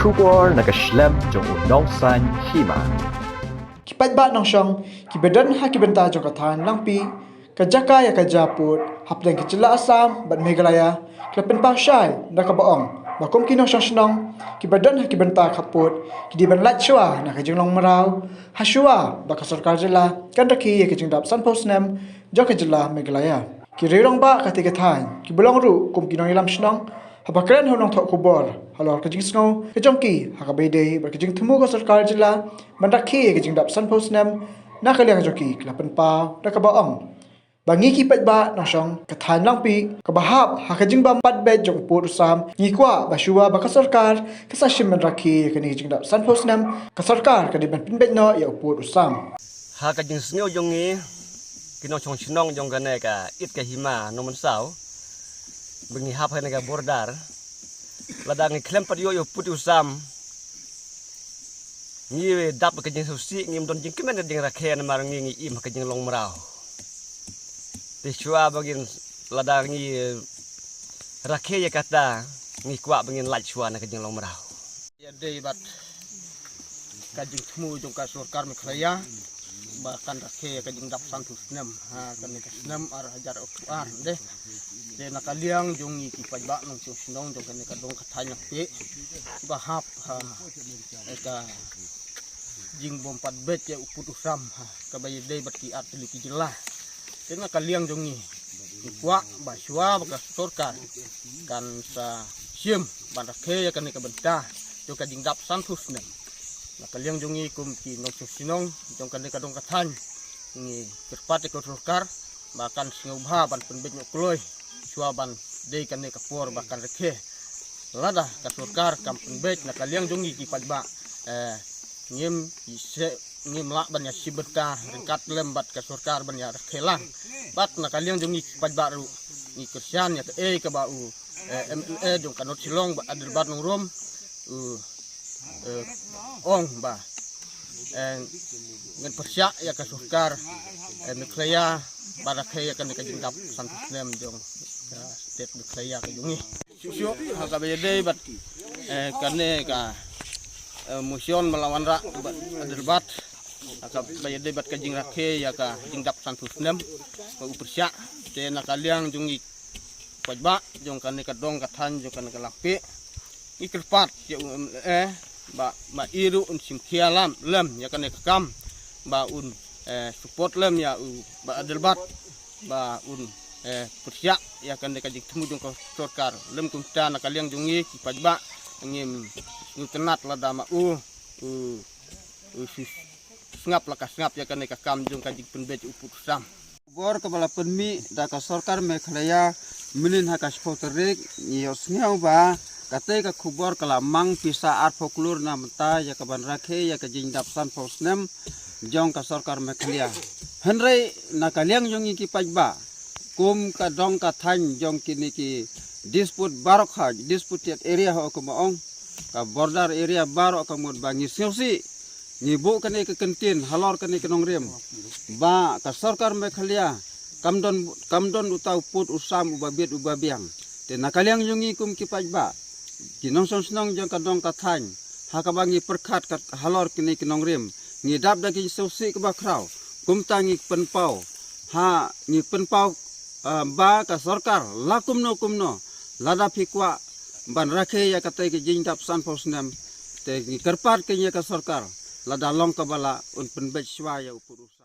kubor nakaslem jong unongsan hima. Kipat ba nang siyang kibadan ha kibenta jong katahan lang pi kajaka ya kajaput hapdang kicila Asam bat Meghalaya klapen pa syai nakabaong bakom kinong siyang sinong kibadan ha kibenta kaput kidiban lat syua na kajing long maraw ha syua baka sarkar jila kandaki ya kajing dap san posnem jong kajila Meghalaya kirirong ba katigatahan kibulong ru kum kinong ilam sinong habakran honong thok kubor halor kajing sngo kajongki hakabede berkajing temu ko sarkar jila mandaki kajing dap san posnem na kaliang joki klapen pa nakabaong bangi kipat ba nang syong kathan lang pi kabahap hakajing ba pat bed jong pur sam ngikwa basua ba sarkar kasashim mandaki kani kajing dap san posnem ka sarkar kadiban pinbet no ya pur usam ha kajing sngo jong ni kino chong chinong jong gane ka it ka hima no man sao bengi hap hene ka bordar ladang ni klem padio yo put usam ni dap kajing susi ngim don jing kemen ding rakhen mar ngi im kajing long marau te chua bagin ladang ni rakhe ya kata ngi kwa bagin lach chua na kajing long marau ya dei bat kajing temu jong ka sarkar Meghalaya bahkan rakhe kajing dap santus nem ha kan ka nem ar hajar ar deh de nakaliang jong ikipaj ba nong sinong jong kan ka dong kathanya pe bahap ha ka jing bom pat bet ya uput usam ha ka bayi dei bat ki at liki jelah de nakaliang jong ni kwa baswa baka sarkar kan sa sim ban rakhe ya kan ka benta jong ka jing dap santus nem nakaliang jong ni kum ki nong sinong jong kan ka dong kathan ni kerpat ko sarkar bahkan singubha ban penbet nyokloy suaban dei kan ne kapor bahkan rekhe lada ka sarkar kampung bet nakaliang jongi ki padba ngim ise ngim lak ban ya sibeta ringkat lembat ka sarkar ban ya rekhelang bat nakaliang jongi ki padba ru ni kersian ya ke ka ba u MLA jong kanot silong ba adil bat nong rom ong ba ngen persya ya ka sarkar Meghalaya pada kaya kan kajing dap santus nem jong state Meghalaya ka jungi susyo ka bayade bat kane ka musion melawan rak aderbat ka bayade bat kajing rakhe ya ka jing dap santus nem ba upersya te nakaliang jungi pajba jong kane ka dong kathan jong kane ka lape ikerpat ya ba iru un simkialam lem ya kane kam ba un support lem ya ba adelbat ba un persya ya kan de kajing temu jong sarkar lem kumta nakaliang jongi ki pajba ngim nutenat lada ma ngap lakas ngap ya kan de kam jong kajing penbet uput sam bor kepala penmi da ka sarkar Meghalaya milin hakas foterik nios ngau ba kate ka khubor kalamang pisa art folklore na mata ya ka ban rakhe ya ka jing dap san posnem jong ka sarkar Meghalaya henrei nakaliang jong ki pajba kum ka dong ka than jong kini ki dispute barok ha disputed area ho ko maong ka border area barok ka mod bangi siosi ngibu kan ke kentin halor kan ke nong rem ba ka sarkar Meghalaya kamdon utau put usam ubabit ubabiang te nakaliang jong kum ki pajba kinong sonong jong ka dong ka than ha ka bangi perkhat ka halor kini ke nong rem ngidap dagi sosi ke bakrau kumtangi penpau ha ni penpau ba ka sarkar lakum no lada fikwa ban rakhe ya katai ke jing dap san posnem te ni kerpat ke ya ka sarkar lada long ka bala un penbet shwa ya upurus